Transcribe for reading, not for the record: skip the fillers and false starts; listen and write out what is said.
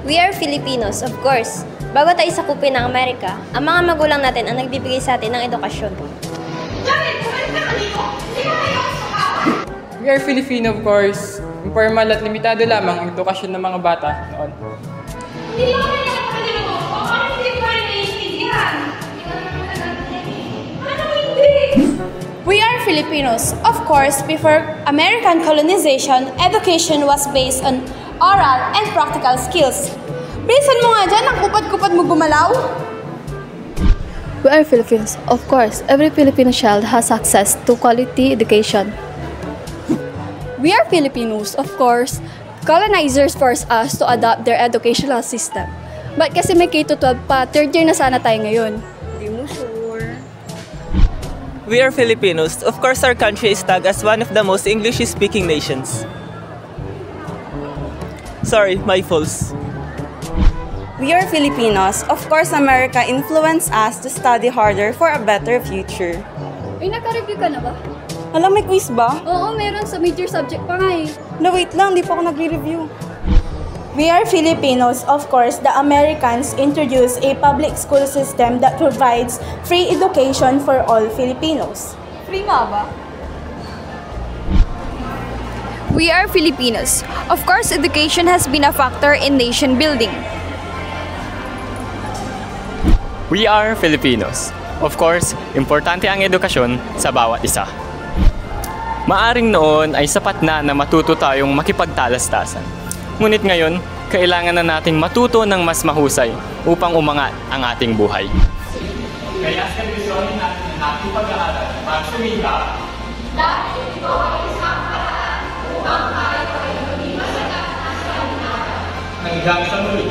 We are Filipinos, of course. Bago tayo sakupin ng Amerika, ang mga magulang natin ang nagbibigay sa atin ng edukasyon. We are Filipino, of course. Informal at limitado lamang ang edukasyon ng mga bata noon. Hindi mo kaya nakapalala mo kung ano hindi ko kayo naiintindihan. Ano hindi? We are Filipinos. Of course, before American colonization, education was based on oral and practical skills. Bilisan mo nga dyan, ang kupad-kupad mo gumalaw. We are Filipinos. Of course, every Filipino child has access to quality education. We are Filipinos. Of course, colonizers forced us to adopt their educational system. But kasi may K-12 pa, third year na sana tayo ngayon. Hindi mo sure. We are Filipinos. Of course, our country is tagged as one of the most English-speaking nations. Sorry, my fault. We are Filipinos. Of course, America influenced us to study harder for a better future. Ay, naka-review ka na ba? Alam, may quiz ba? Oo, meron sa major subject pa nga eh. No, wait lang, di pa ako nagre-review. We are Filipinos. Of course, the Americans introduced a public school system that provides free education for all Filipinos. Free nga ba? We are Filipinos. Of course, education has been a factor in nation building. We are Filipinos. Of course, importante ang edukasyon sa bawat isa. Maaring noon ay sapat na matuto tayong makipagtalastasan. Ngunit ngayon, kailangan na nating matuto ng mas mahusay upang umangat ang ating buhay. Kaya sa desisyon natin ang ating pag-aaral para sumika, dahil ito ay isang paraan upang tayo ay maging masagat na sa lipunan. Hanggang sa muli.